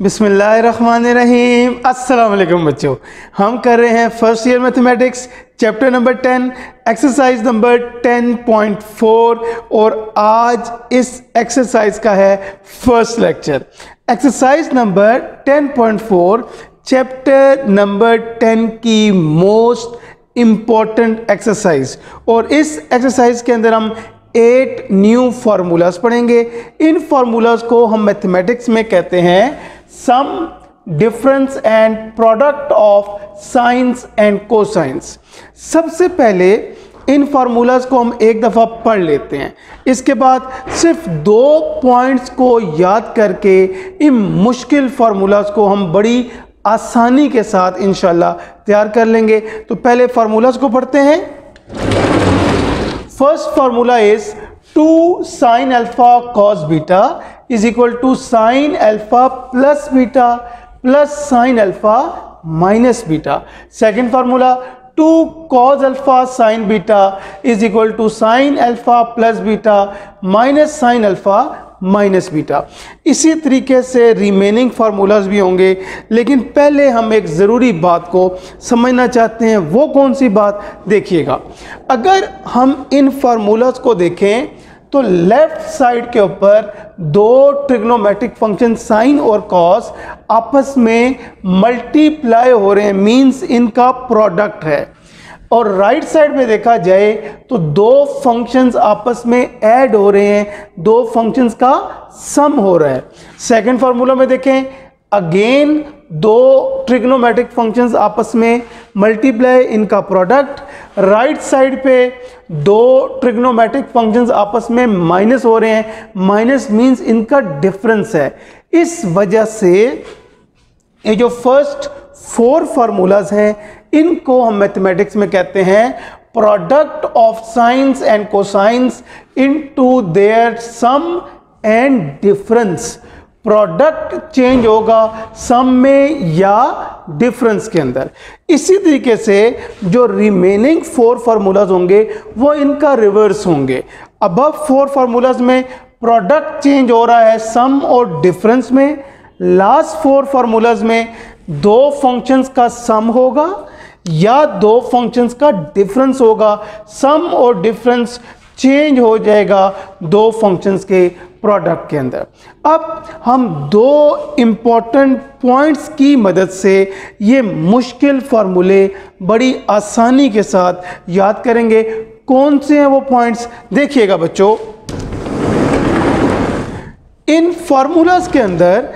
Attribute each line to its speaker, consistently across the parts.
Speaker 1: बिस्मिल्लाहिर्रहमानिर्रहीम। अस्सलाम वालेकुम बच्चों, हम कर रहे हैं first year mathematics chapter number 10 exercise number 10.4 और आज इस एक्सरसाइज का है first lecture. Exercise number 10.4 chapter number 10 की मोस्ट इम्पॉर्टेंट एक्सरसाइज, और इस एक्सरसाइज के अंदर हम 8 न्यू फार्मूलाज पढ़ेंगे। इन फार्मूलाज को हम मैथमेटिक्स में कहते हैं sum, difference and product of sines and cosines. सबसे पहले इन फार्मूलाज को हम एक दफ़ा पढ़ लेते हैं, इसके बाद सिर्फ 2 पॉइंट्स को याद करके इन मुश्किल फार्मूलाज को हम बड़ी आसानी के साथ इंशाल्लाह तैयार कर लेंगे। तो पहले फार्मूलाज को पढ़ते हैं। First formula is 2 sin alpha cos beta is equal to sin alpha plus beta plus sin alpha minus beta. Second formula 2 cos alpha sin beta is equal to sin alpha plus beta minus sin alpha minus beta. इसी तरीके से remaining formulas भी होंगे, लेकिन पहले हम एक ज़रूरी बात को समझना चाहते हैं। वो कौन सी बात, देखिएगा। अगर हम इन फार्मूलाज को देखें तो लेफ्ट साइड के ऊपर 2 ट्रिग्नोमेट्रिक फंक्शन साइन और कॉस आपस में मल्टीप्लाई हो रहे हैं, मीन्स इनका प्रोडक्ट है। और राइट साइड में देखा जाए तो 2 फंक्शंस आपस में ऐड हो रहे हैं, 2 फंक्शंस का सम हो रहा है। सेकंड फार्मूला में देखें, अगेन 2 ट्रिग्नोमेट्रिक फंक्शंस आपस में मल्टीप्लाई, इनका प्रोडक्ट। राइट साइड पे 2 ट्रिग्नोमेट्रिक फंक्शंस आपस में माइनस हो रहे हैं, माइनस मींस इनका डिफरेंस है। इस वजह से ये जो फर्स्ट 4 फार्मूलाज हैं इनको हम मैथमेटिक्स में कहते हैं product of sines and cosines into their sum and difference. Product change होगा सम में या डिफरेंस के अंदर। इसी तरीके से जो रिमेनिंग 4 फार्मूलाज होंगे वो इनका रिवर्स होंगे। अबव 4 फार्मूलाज में प्रोडक्ट चेंज हो रहा है सम और डिफरेंस में। लास्ट 4 फार्मूलाज में 2 फंक्शंस का सम होगा या 2 फंक्शंस का डिफरेंस होगा। सम और डिफरेंस चेंज हो जाएगा 2 फंक्शंस के प्रोडक्ट के अंदर। अब हम 2 इंपॉर्टेंट पॉइंट्स की मदद से ये मुश्किल फार्मूले बड़ी आसानी के साथ याद करेंगे। कौन से हैं वो पॉइंट्स, देखिएगा बच्चों। इन फार्मूलाज के अंदर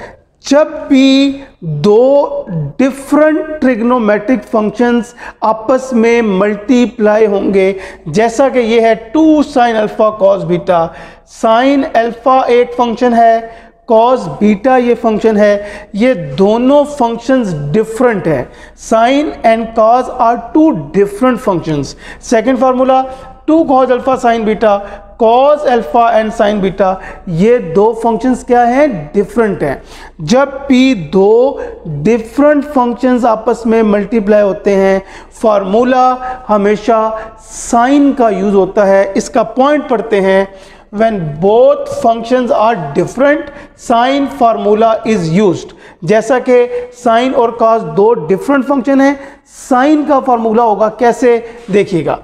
Speaker 1: जब भी 2 डिफरेंट ट्रिग्नोमेट्रिक फंक्शंस आपस में मल्टीप्लाई होंगे, जैसा कि ये है 2 sin alpha cos beta. Sine alpha एक फंक्शन है, cos बीटा ये फंक्शन है। ये दोनों फंक्शंस डिफरेंट हैं। Sine and cos are 2 different functions. Second formula 2 cos alpha sin beta, cos alpha and sin beta, ये 2 फंक्शंस क्या हैं, डिफरेंट हैं। जब भी 2 डिफरेंट फंक्शंस आपस में मल्टीप्लाई होते हैं, फार्मूला हमेशा साइन का यूज होता है। इसका पॉइंट पढ़ते हैं, when both functions are different sin formula is used। जैसा कि sin और cos 2 डिफरेंट फंक्शन हैं, sin का फार्मूला होगा कैसे, देखिएगा।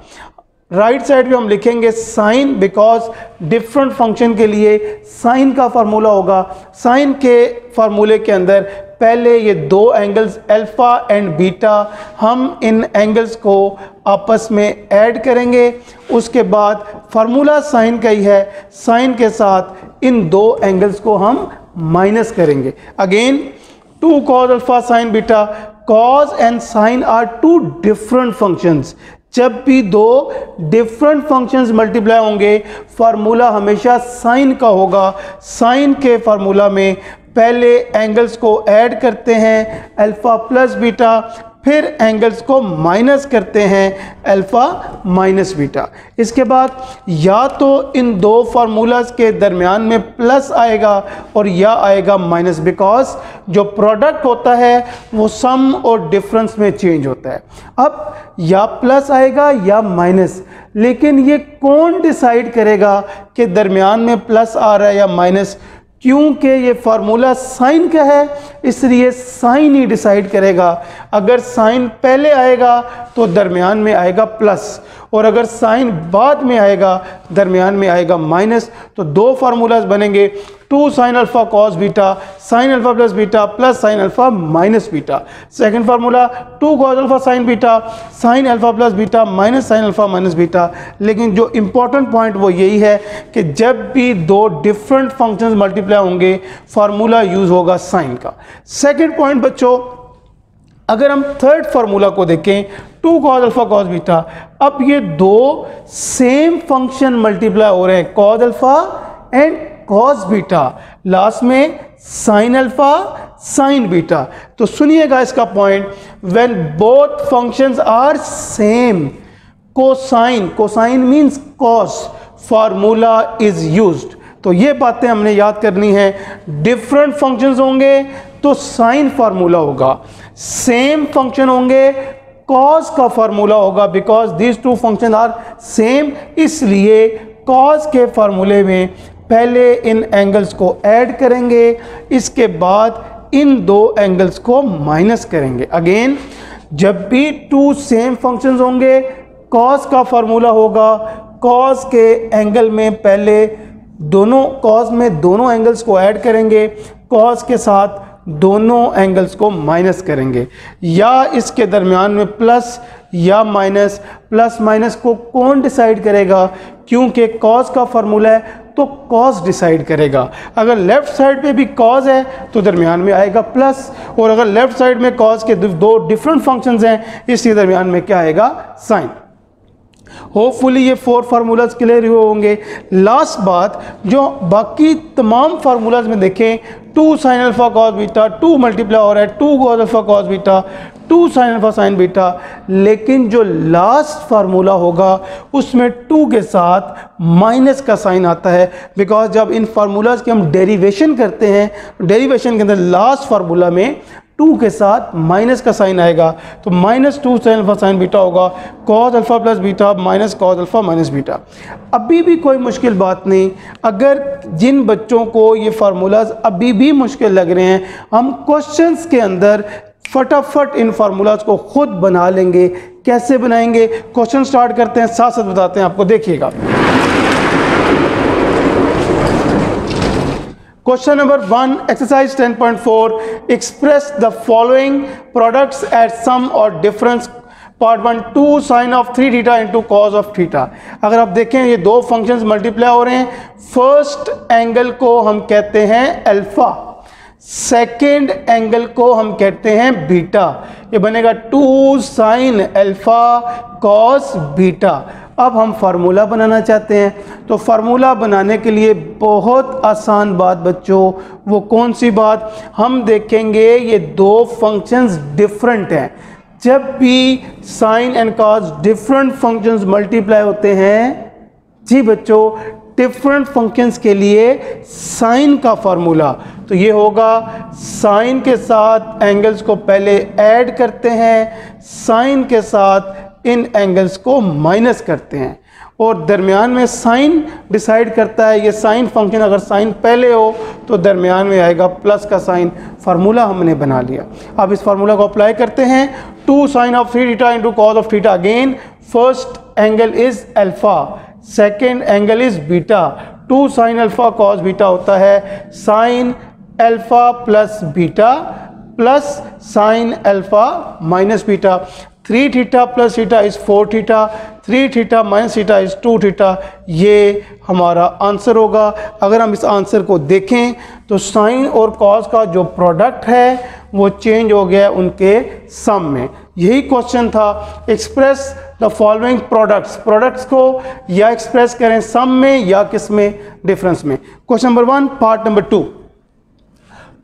Speaker 1: राइट साइड पे हम लिखेंगे साइन, बिकॉज डिफरेंट फंक्शन के लिए साइन का फार्मूला होगा। साइन के फार्मूले के अंदर पहले ये 2 एंगल्स अल्फा एंड बीटा, हम इन एंगल्स को आपस में ऐड करेंगे। उसके बाद फार्मूला साइन का ही है, साइन के साथ इन 2 एंगल्स को हम माइनस करेंगे। Again 2 cos alpha sin beta, cos and sine are 2 different functions. जब भी 2 डिफरेंट फंक्शंस मल्टीप्लाई होंगे, फार्मूला हमेशा साइन का होगा। साइन के फार्मूला में पहले एंगल्स को ऐड करते हैं अल्फा प्लस बीटा, फिर एंगल्स को माइनस करते हैं अल्फा माइनस बीटा। इसके बाद या तो इन 2 फार्मूलाज के दरमियान में प्लस आएगा और या आएगा माइनस, बिकॉज जो प्रोडक्ट होता है वो सम और डिफरेंस में चेंज होता है। अब या प्लस आएगा या माइनस, लेकिन ये कौन डिसाइड करेगा कि दरमियान में प्लस आ रहा है या माइनस? क्योंकि ये फार्मूला साइन का है इसलिए साइन ही डिसाइड करेगा। अगर साइन पहले आएगा तो दरमियान में आएगा प्लस, और अगर साइन बाद में आएगा दरमियान में आएगा माइनस। तो दो फार्मूलाज बनेंगे, 2 sin alpha cos beta, sine alpha plus beta plus sign alpha minus beta. Second formula 2 cos alpha sine beta, sine alpha plus beta minus sign alpha minus beta. लेकिन जो इंपॉर्टेंट पॉइंट वो यही है कि जब भी दो डिफरेंट फंक्शंस मल्टीप्लाई होंगे फार्मूला यूज होगा साइन का। सेकेंड पॉइंट बच्चों, अगर हम थर्ड फार्मूला को देखें 2 cos अल्फा कॉस बीटा, अब ये दो सेम फंक्शन मल्टीप्लाई हो रहे हैं, cos alpha and cos beta, last में sin अल्फा sin बीटा। तो सुनिएगा इसका point, when both functions are same, cosine means cos, formula is used. तो ये बातें हमने याद करनी है। डिफरेंट फंक्शंस होंगे तो साइन फार्मूला होगा, सेम फंक्शन होंगे कॉस का फार्मूला होगा, because these two function are same. इसलिए कॉस के फार्मूले में पहले इन एंगल्स को ऐड करेंगे, इसके बाद इन दो एंगल्स को माइनस करेंगे। अगेन, जब भी टू सेम फंक्शंस होंगे कॉस का फार्मूला होगा, कॉस के एंगल में पहले दोनों कॉस में दोनों एंगल्स को ऐड करेंगे, कॉस के साथ दोनों एंगल्स को माइनस करेंगे, या इसके दरमियान में प्लस या माइनस। प्लस माइनस को कौन डिसाइड करेगा? क्योंकि कॉस का फार्मूला है तो कॉस डिसाइड करेगा। अगर लेफ्ट साइड पे भी कॉस है तो दरमियान में आएगा प्लस, और अगर लेफ्ट साइड में कॉस के दो डिफरेंट फंक्शंस हैं इसके दरमियान में क्या आएगा? साइन। होपफुली ये 4 फार्मूलाज क्लियर हुए होंगे। लास्ट बात, जो बाकी तमाम फार्मूलाज में देखें 2 sin alpha cos beta, 2 multiply हो रहा है 2 cos alpha cos beta, 2 sin alpha sine beta, लेकिन जो लास्ट फार्मूला होगा उसमें 2 के साथ माइनस का साइन आता है, बिकॉज जब इन फार्मूलाज की हम डेरिवेशन करते हैं, डेरिवेशन के अंदर लास्ट फार्मूला में 2 के साथ माइनस का साइन आएगा, तो -2 sin अल्फा साइन बीटा होगा, cos alpha plus beta minus cos alpha minus beta. अभी भी कोई मुश्किल बात नहीं। अगर जिन बच्चों को ये फार्मूलाज अभी भी मुश्किल लग रहे हैं, हम क्वेश्चंस के अंदर फटाफट इन फार्मूलाज को खुद बना लेंगे। कैसे बनाएंगे? क्वेश्चन स्टार्ट करते हैं, साथ साथ बताते हैं आपको, देखिएगा। Question number 1, exercise 10.4, express the following products at sum or difference. Part 1, 2 sin of 3 theta into cos of theta। अगर आप देखें ये दो फंक्शंस मल्टीप्लाई हो रहे हैं, फर्स्ट एंगल को हम कहते हैं अल्फा, सेकेंड एंगल को हम कहते हैं बीटा। ये बनेगा 2 sin अल्फा cos बीटा। अब हम फार्मूला बनाना चाहते हैं, तो फार्मूला बनाने के लिए बहुत आसान बात बच्चों, वो कौन सी बात? हम देखेंगे ये दो फंक्शंस डिफरेंट हैं। जब भी sine and cos different functions multiply होते हैं, जी बच्चों, डिफरेंट फंक्शंस के लिए साइन का फार्मूला तो ये होगा, साइन के साथ एंगल्स को पहले ऐड करते हैं, साइन के साथ इन एंगल्स को माइनस करते हैं, और दरमियान में साइन डिसाइड करता है। ये साइन फंक्शन अगर साइन पहले हो तो दरमियान में आएगा प्लस का साइन। फार्मूला हमने बना लिया। अब इस फार्मूला को अप्लाई करते हैं। 2 sin of 3 theta into cos of theta। Again first angle is alpha, second angle is beta. 2 sin alpha cos beta होता है sign alpha plus beta plus sign alpha minus beta. 3 theta plus theta is 4 theta, 3 theta minus theta is 2 theta. ये हमारा answer होगा। अगर हम इस answer को देखें तो साइन और कॉस का जो प्रोडक्ट है वो चेंज हो गया उनके सम में। यही क्वेश्चन था। एक्सप्रेस द फॉलोइंग प्रोडक्ट्स को या एक्सप्रेस करें सम में या किस में? डिफरेंस में। Question number 1 part number 2,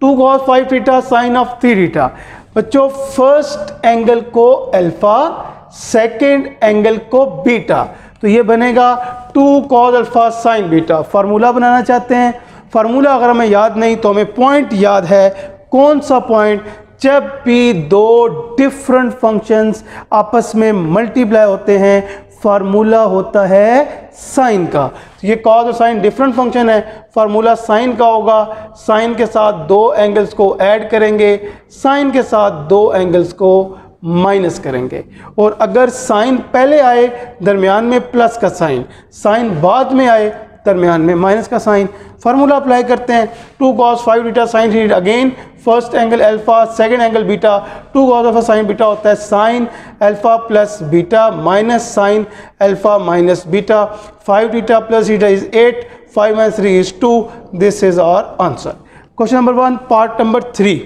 Speaker 1: 2 cos 5 theta sine of 3 theta. बच्चों फर्स्ट एंगल को अल्फा, सेकेंड एंगल को बीटा, तो ये बनेगा 2 cos alpha sine beta. Formula बनाना चाहते हैं। फार्मूला अगर हमें याद नहीं तो हमें पॉइंट याद है। कौन सा पॉइंट? जब भी दो डिफरेंट फंक्शंस आपस में मल्टीप्लाई होते हैं फार्मूला होता है साइन का। तो ये कॉस और साइन डिफरेंट फंक्शन है, फार्मूला साइन का होगा, साइन के साथ दो एंगल्स को ऐड करेंगे, साइन के साथ दो एंगल्स को माइनस करेंगे। और अगर साइन पहले आए दरमियान में प्लस का साइन, साइन बाद में आए दरमियान में माइनस का साइन। फार्मूला अप्लाई करते हैं, 2 cos 5 beta sine theta, again first angle alpha, second angle beta, 2 cos alpha sine beta होता है sign alpha plus beta minus sign alpha minus beta. 5 theta plus theta is 8, 5 minus 3 is 2, this is our answer। Question number 1 part number 3,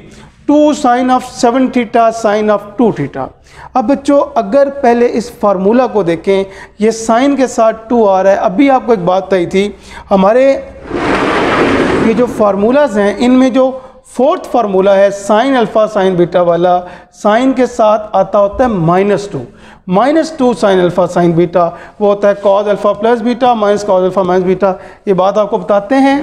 Speaker 1: 2 sin of 7 theta sine of 2 theta. अब बच्चों अगर पहले इस formula को देखें, ये साइन के साथ 2 आ रहा है। अभी आपको एक बात बताई थी, हमारे ये जो फार्मूलाज हैं इनमें जो फोर्थ फार्मूला है साइन अल्फा साइन बीटा वाला, साइन के साथ आता होता है -2 साइन अल्फा साइन बीटा, वो होता है cos alpha plus beta minus cos alpha minus beta. ये बात आपको बताते हैं,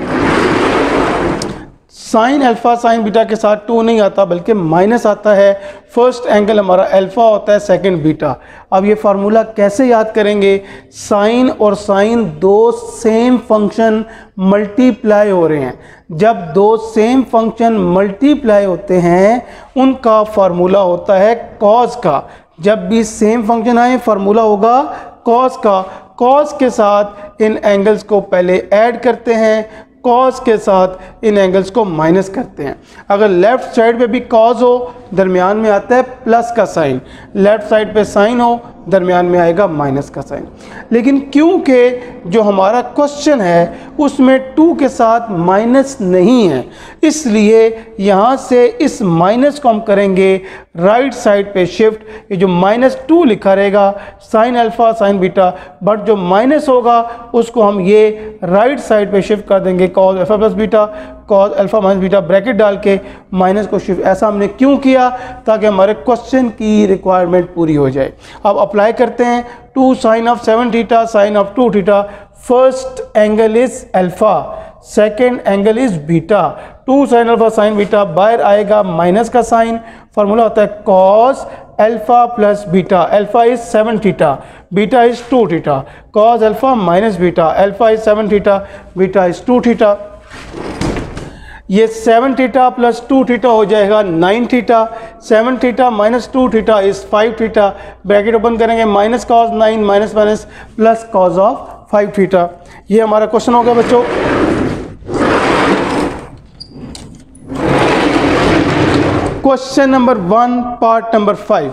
Speaker 1: साइन अल्फा साइन बीटा के साथ 2 नहीं आता बल्कि माइनस आता है। फर्स्ट एंगल हमारा अल्फा होता है, सेकंड बीटा। अब ये फार्मूला कैसे याद करेंगे, साइन और साइन दो सेम फंक्शन मल्टीप्लाई हो रहे हैं। जब दो सेम फंक्शन मल्टीप्लाई होते हैं उनका फार्मूला होता है कॉस का। जब भी सेम फंक्शन आए फार्मूला होगा कॉस का। कॉस के साथ इन एंगल्स को पहले ऐड करते हैं, कॉस के साथ इन एंगल्स को माइनस करते हैं। अगर लेफ्ट साइड पे भी कॉस हो दरमियान में आता है प्लस का साइन, लेफ्ट साइड पे साइन हो दरमियान में आएगा माइनस का साइन। लेकिन क्योंकि जो हमारा क्वेश्चन है उसमें 2 के साथ माइनस नहीं है, इसलिए यहाँ से इस माइनस को हम करेंगे राइट साइड पे शिफ्ट। ये जो -2 लिखा रहेगा sign alpha sine beta, but जो माइनस होगा उसको हम ये राइट साइड पे शिफ्ट कर देंगे cos alpha plus beta, cos alpha minus beta, bracket डाल के माइनस को शिफ्ट। ऐसा हमने क्यों किया, ताकि हमारे क्वेश्चन की रिक्वायरमेंट पूरी हो जाए। अब अप्लाई करते हैं, 2 sine of 7 theta sine of 2 theta, first angle is alpha, second angle is beta. 2 sine alpha sine beta, बाहर आएगा माइनस का साइन, फार्मूला होता है cos alpha plus beta. Alpha is 7 theta, beta is 2 theta, cos alpha minus beta, alpha is 7 theta, beta is 2 theta. ये 7 theta plus 2 theta हो जाएगा 9 theta, 7 theta minus 2 theta is 5 theta, bracket open करेंगे minus cos 9 minus minus plus cos of 5 theta. ये हमारा question हो गया बच्चों। Question number 1 part number 5,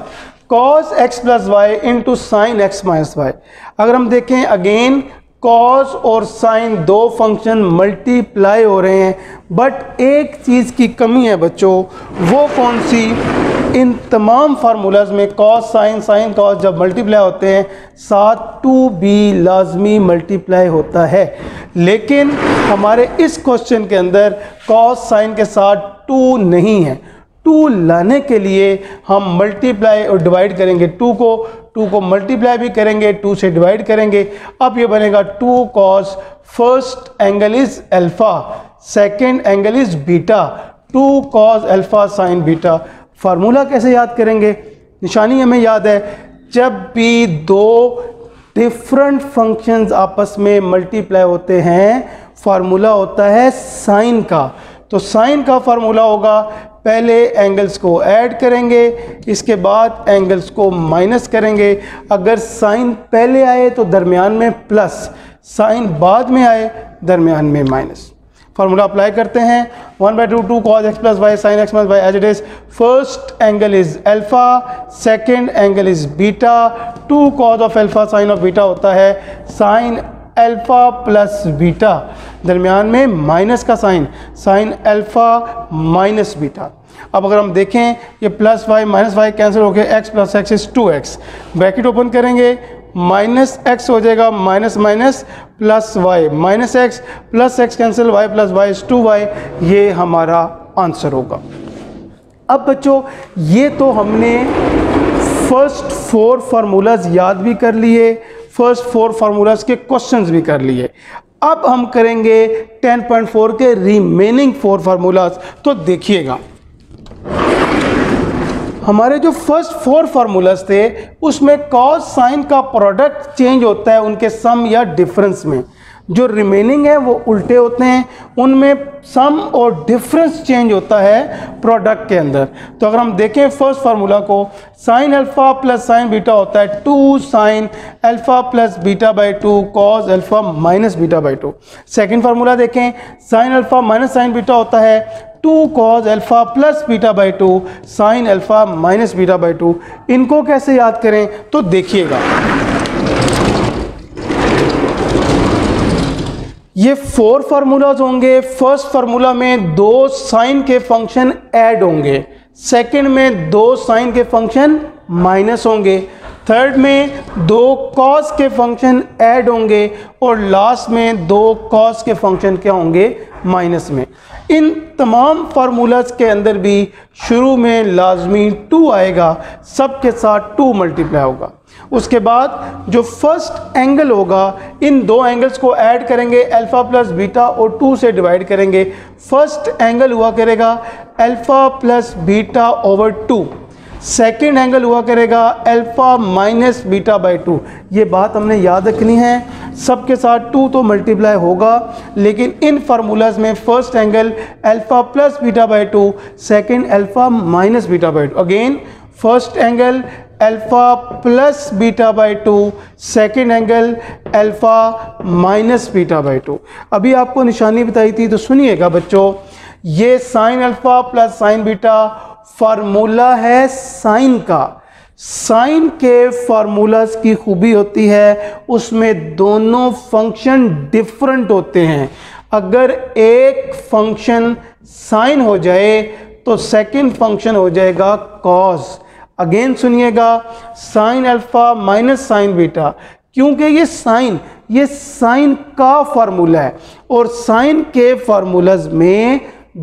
Speaker 1: cos x plus y into sine x minus y. अगर हम देखें अगेन कॉस और साइन दो फंक्शन मल्टीप्लाई हो रहे हैं, बट एक चीज़ की कमी है बच्चों, वो कौन सी, इन तमाम फार्मूलाज में कॉस साइन कॉस जब मल्टीप्लाई होते हैं साथ 2 भी लाजमी मल्टीप्लाई होता है। लेकिन हमारे इस क्वेश्चन के अंदर कॉस साइन के साथ 2 नहीं है। 2 लाने के लिए हम मल्टीप्लाई और डिवाइड करेंगे, 2 को मल्टीप्लाई भी करेंगे, 2 से डिवाइड करेंगे। अब ये बनेगा 2 cos, first angle is alpha, second angle is beta, 2 cos alpha sine beta. Formula कैसे याद करेंगे, निशानी हमें याद है, जब भी दो डिफरेंट फंक्शंस आपस में मल्टीप्लाई होते हैं फार्मूला होता है साइन का। तो साइन का फार्मूला होगा पहले एंगल्स को ऐड करेंगे, इसके बाद एंगल्स को माइनस करेंगे। अगर साइन पहले आए तो दरमियान में प्लस, साइन बाद में आए दरमियान में माइनस। फार्मूला अप्लाई करते हैं, 1/2 cos x plus y sine x minus y as it is. First angle is alpha, second angle is beta, 2 cos of alpha sine of beta होता है साइन अल्फा प्लस बीटा, दरमियान में minus का sine, sine alpha minus beta. अब अगर हम देखें ये plus y minus y cancel हो गया, x plus x is 2x, bracket open करेंगे माइनस एक्स हो जाएगा minus minus plus y, minus x plus x cancel, y plus y is 2y, ये हमारा आंसर होगा। अब बच्चों ये तो हमने फर्स्ट 4 फार्मूलाज याद भी कर लिए, फर्स्ट 4 फार्मूलाज के क्वेश्चंस भी कर लिए। अब हम करेंगे 10.4 के रिमेनिंग 4 फार्मूलाज। तो देखिएगा हमारे जो फर्स्ट 4 फार्मूलाज थे उसमें कॉस साइन का प्रोडक्ट चेंज होता है उनके सम या डिफरेंस में, जो रिमेनिंग है वो उल्टे होते हैं, उनमें सम और डिफरेंस चेंज होता है प्रोडक्ट के अंदर। तो अगर हम देखें फर्स्ट फार्मूला को, sine alpha plus sine beta होता है 2 sine alpha plus beta by 2 cos alpha minus beta by 2। Second formula देखें, sine alpha minus sine beta होता है 2 cos alpha plus beta by 2 sine alpha minus beta by 2। इनको कैसे याद करें तो देखिएगा, ये 4 फार्मूलाज होंगे। फर्स्ट फार्मूला में 2 साइन के फंक्शन ऐड होंगे, सेकंड में 2 साइन के फंक्शन माइनस होंगे, थर्ड में 2 कॉस के फंक्शन ऐड होंगे और लास्ट में 2 कॉस के फंक्शन क्या होंगे, माइनस में। इन तमाम फार्मूलाज के अंदर भी शुरू में लाजमी 2 आएगा, सबके साथ 2 मल्टीप्लाई होगा। उसके बाद जो फर्स्ट एंगल होगा, इन 2 एंगल्स को ऐड करेंगे, अल्फा प्लस बीटा और 2 से डिवाइड करेंगे। फर्स्ट एंगल हुआ करेगा alpha plus beta over 2, second angle हुआ करेगा अल्फा माइनस बीटा बाई 2। ये बात हमने याद रखनी है, सबके साथ 2 तो मल्टीप्लाई होगा, लेकिन इन फार्मूलाज में first angle alpha plus beta by 2, second alpha minus beta by 2। Again first angle alpha plus beta by 2, second angle alpha minus beta by 2। अभी आपको निशानी बताई थी तो सुनिएगा बच्चों, ये sign alpha plus sine beta formula है साइन का। साइन के फार्मूलाज की खूबी होती है उसमें दोनों फंक्शन डिफरेंट होते हैं। अगर एक फंक्शन साइन हो जाए तो सेकंड फंक्शन हो जाएगा कॉस। अगेन सुनिएगा, sign alpha minus sine beta, क्योंकि ये साइन का फार्मूला है और साइन के फार्मूलाज में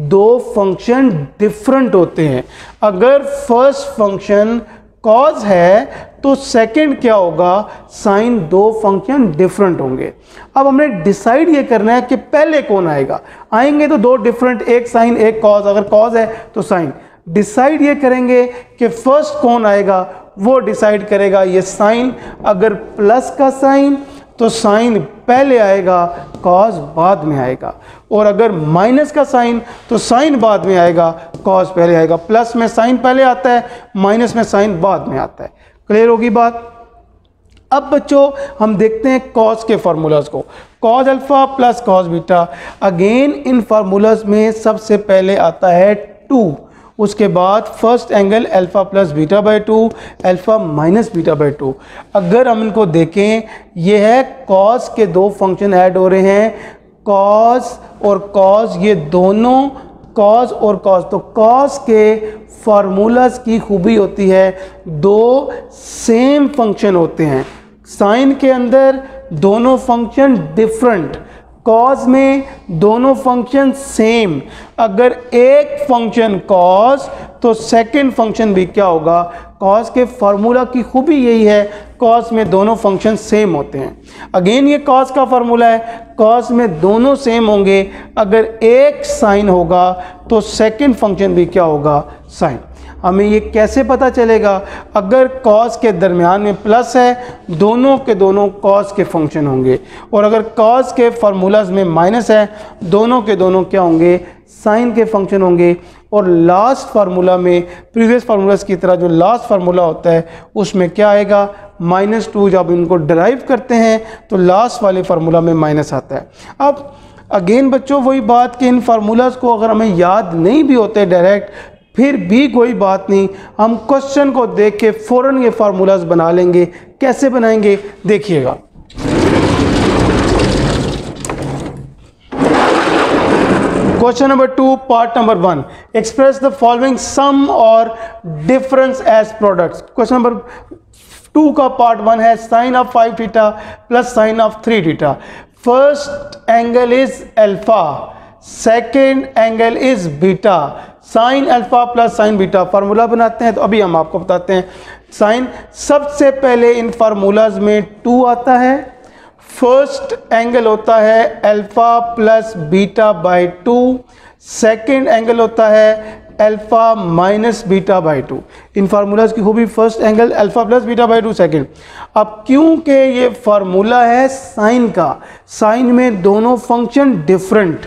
Speaker 1: 2 फंक्शन डिफरेंट होते हैं। अगर फर्स्ट फंक्शन कॉस है तो सेकंड क्या होगा, साइन। 2 फंक्शन डिफरेंट होंगे। अब हमने डिसाइड ये करना है कि पहले कौन आएगा। आएंगे तो 2 डिफरेंट, एक साइन एक कॉस, अगर कॉस है तो साइन। डिसाइड ये करेंगे कि फर्स्ट कौन आएगा, वो डिसाइड करेगा ये साइन। अगर प्लस का साइन तो साइन पहले आएगा, कॉस बाद में आएगा, और अगर माइनस का साइन तो साइन बाद में आएगा, कॉस पहले आएगा। प्लस में साइन पहले आता है, माइनस में साइन बाद में आता है। क्लियर होगी बात। अब बच्चों हम देखते हैं कॉस के फार्मूलाज को, cos alpha plus cos beta. Again in formulas में सबसे पहले आता है 2, उसके बाद first angle alpha plus beta by 2, alpha minus beta by 2। अगर हम इनको देखें, ये है कॉस के 2 फंक्शन ऐड हो रहे हैं, कॉस और कॉस, ये दोनों कॉस और कॉस। तो कॉस के फार्मूलाज की खूबी होती है 2 सेम फंक्शन होते हैं। साइन के अंदर दोनों फंक्शन डिफरेंट, कॉस में दोनों फंक्शन सेम। अगर एक फंक्शन कॉस तो सेकंड फंक्शन भी क्या होगा, कॉस के फार्मूला की खूबी यही है, कॉस में दोनों फंक्शन सेम होते हैं। अगेन ये कॉस का फार्मूला है, कॉस में दोनों सेम होंगे। अगर एक साइन होगा तो सेकंड फंक्शन भी क्या होगा, साइन। हमें ये कैसे पता चलेगा, अगर कॉस के दरमियान में प्लस है, दोनों के दोनों कॉस के फंक्शन होंगे, और अगर कॉस के फार्मूलाज में माइनस है, दोनों के दोनों क्या होंगे, साइन के फंक्शन होंगे। और लास्ट फार्मूला में प्रीवियस फार्मूलाज की तरह जो लास्ट फार्मूला होता है उसमें क्या आएगा, -2। जब इनको डिराइव करते हैं तो लास्ट वाले फार्मूला में माइनस आता है। अब अगेन बच्चों वही बात कि इन फार्मूलाज को अगर हमें याद नहीं भी होते डायरेक्ट, फिर भी कोई बात नहीं, हम क्वेश्चन को देख के फ़ौरन ये फार्मूलाज बना लेंगे। कैसे बनाएंगे देखिएगा। Question number 2 part number 1, express the following sum और difference as products. Question number 2 का पार्ट 1 है sine of 5 theta plus sine of 3 theta. First angle is alpha, second angle is beta, sine alpha plus sine beta. Formula बनाते हैं तो अभी हम आपको बताते हैं। साइन, सबसे पहले इन फार्मूलाज में 2 आता है, फर्स्ट एंगल होता है alpha plus beta by 2, second angle होता है alpha minus beta by to. In formulas की खूबी, first angle alpha plus beta by to second. अब क्योंकि ये फार्मूला है साइन का, साइन में दोनों फंक्शन डिफरेंट,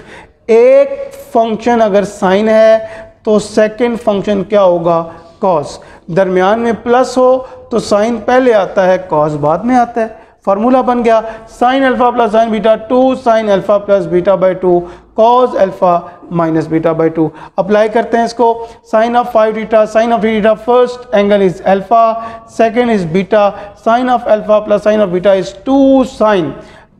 Speaker 1: एक फंक्शन अगर साइन है तो सेकेंड फंक्शन क्या होगा, कॉस। दरमियान में प्लस हो तो साइन पहले आता है, कॉस बाद में आता है। फार्मूला बन गया sine alpha plus sine beta two sine alpha plus beta by two cos alpha minus beta by two. Apply करते हैं इसको, sine of 5 theta sine of theta, first angle is alpha, second is beta, sine of alpha plus sine of beta is 2 sine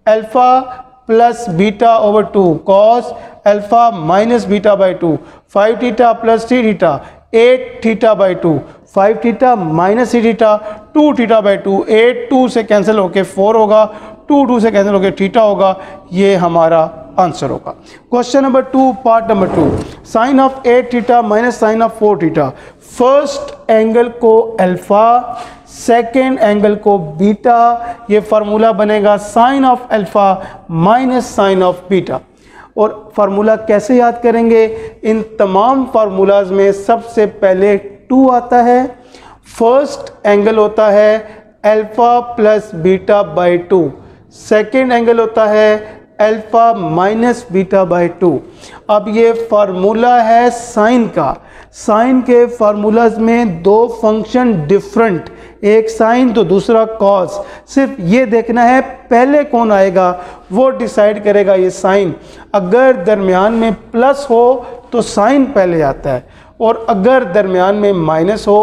Speaker 1: alpha plus beta over 2 cos alpha minus beta by two, 5 theta plus 3 theta 8 theta by two, 5 theta minus 3 theta 2 theta by two, 8 2 से cancel होके 4 होगा, 2 2 से cancel होके theta होगा। ये हमारा answer होगा। Question number 2 part number 2, sine of 8 theta minus sine of 4 theta. First angle को अल्फा, सेकेंड एंगल को बीटा, ये फार्मूला बनेगा sine of alpha minus sine of beta. और फार्मूला कैसे याद करेंगे, इन तमाम फार्मूलाज में सबसे पहले 2 आता है, फर्स्ट एंगल होता है alpha plus beta by to, second angle होता है alpha minus beta by to. अब ये फार्मूला है साइन का, साइन के फार्मूलाज में दो फंक्शन डिफरेंट, एक साइन तो दूसरा कॉस, सिर्फ ये देखना है पहले कौन आएगा वो डिसाइड करेगा ये साइन। अगर दरमियान में प्लस हो तो साइन पहले आता है, और अगर दरमियान में माइनस हो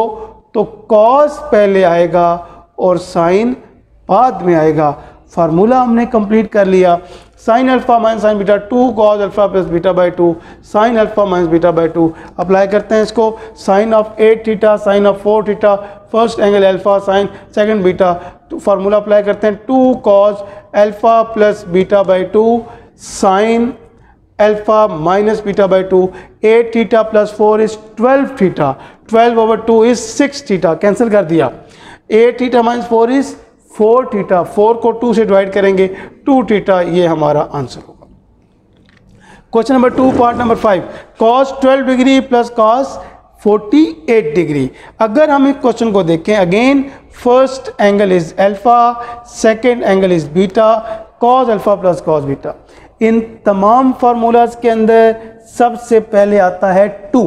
Speaker 1: तो कॉस पहले आएगा और साइन बाद में आएगा। फार्मूला हमने कंप्लीट कर लिया, sine alpha minus sine beta 2 cos alpha plus beta by two sine alpha minus beta by two. Apply करते हैं इसको, sine of 8 theta sine of 4 theta, first angle alpha sine second beta, तो formula apply करते हैं 2 cos alpha plus beta by two sine alpha minus beta by two, 8 theta plus 4 is 12 theta, 12 over 2 is 6 theta, cancel कर दिया, 8 theta minus 4 is 4 theta, 4 को 2 से divide करेंगे 2 theta, ये हमारा आंसर होगा। Question number 2 part number 5, cos 12 degree plus cos 48 degree. अगर हम इस क्वेश्चन को देखें, again first angle is alpha, second angle is beta, cos alpha plus cos beta. इन तमाम फार्मूलाज के अंदर सबसे पहले आता है 2,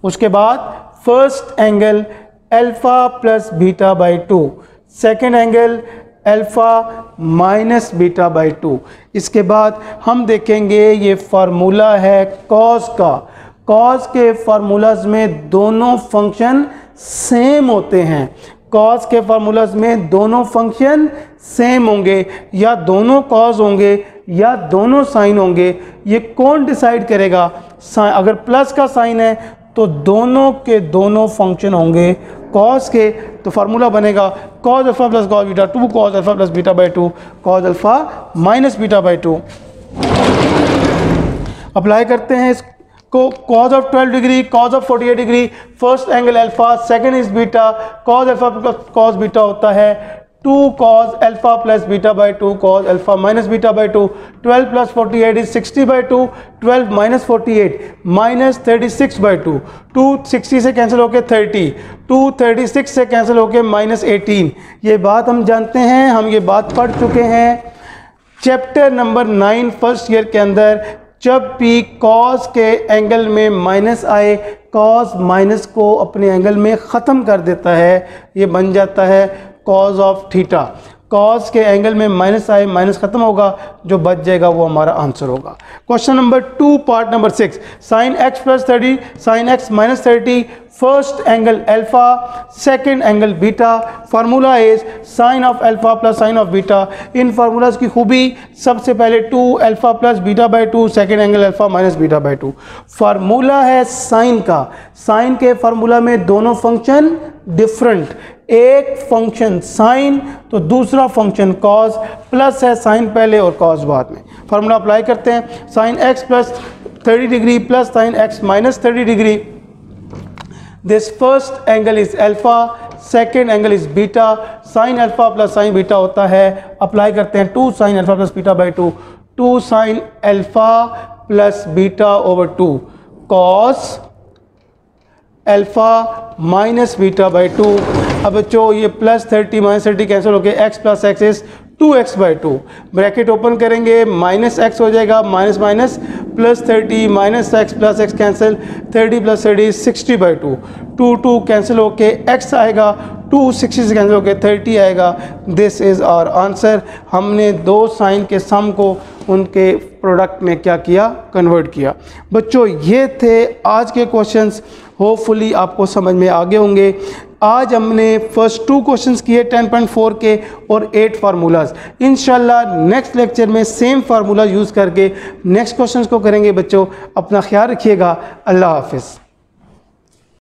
Speaker 1: उसके बाद first angle alpha plus beta by to, second angle alpha minus beta by to. इसके बाद हम देखेंगे ये फार्मूला है कॉस का, कॉस के फार्मूलाज में दोनों फंक्शन सेम होते हैं, कॉस के फार्मूलाज में दोनों फंक्शन सेम होंगे, या दोनों कॉस होंगे या दोनों साइन होंगे। ये कौन डिसाइड करेगा, अगर प्लस का साइन है तो दोनों के दोनों फंक्शन होंगे कॉस के, तो फार्मूला बनेगा cos alpha plus cos beta 2 cos alpha plus beta by two cos alpha minus beta by two. Apply करते हैं इसको, cos of 12 degree cos of 48 degree, first angle alpha second is beta, cos alpha plus cos beta होता है 2 cos alpha plus beta by to cos alpha minus beta by to, 12 plus 48 is 60 by two, 12 minus 48 minus 36 by two, 2 60 से cancel होके 30, 2 36 से cancel होके minus 18। ये बात हम जानते हैं, हम ये बात पढ़ चुके हैं चैप्टर नंबर 9 फर्स्ट ईयर के अंदर। जब भी कॉस के एंगल में माइनस आए, कॉस माइनस को अपने एंगल में ख़त्म कर देता है, ये बन जाता है कॉस ऑफ थीटा। कॉस के एंगल में माइनस आए, माइनस खत्म होगा, जो बच जाएगा वो हमारा आंसर होगा। Question number 2 part number 6, sign x plus 30 sign x minus 30, first angle alpha second angle beta, formula is sine of alpha plus sine of beta. In formulas की खूबी, सबसे पहले 2 alpha plus beta by to, second angle alpha minus beta by to. Formula है sine का, sine के formula में दोनों function different, एक फंक्शन साइन तो दूसरा फंक्शन कॉस, प्लस है साइन पहले और कॉस बाद में। फार्मूला अप्लाई करते हैं, sine x plus 30 degree plus sine x minus 30 degree, this first angle is alpha second angle is beta, sine alpha plus sine beta होता है, अप्लाई करते हैं 2 sine alpha plus beta by two, 2 sine alpha plus beta over 2 cos alpha minus beta by 2। अब बच्चों ये plus 30 minus 30 cancel होकर x plus x is 2x by 2। Bracket open करेंगे, minus x हो जाएगा, minus minus plus 30 minus x plus x cancel, 30 plus 30 60 by 2। 2 cancel होके x आएगा, 2 60 से कैंसिल होके 30 आएगा। This is our answer. हमने दो साइन के सम को उनके प्रोडक्ट में क्या किया, कन्वर्ट किया। बच्चों ये थे आज के क्वेश्चंस, होपफुली आपको समझ में आ गए होंगे। आज हमने फर्स्ट 2 क्वेश्चंस किए 10.4 के और 8 फार्मूलाज। इंशाल्लाह नेक्स्ट लेक्चर में सेम फार्मूला यूज़ करके नेक्स्ट क्वेश्चंस को करेंगे। बच्चों अपना ख्याल रखिएगा। अल्लाह हाफिज़।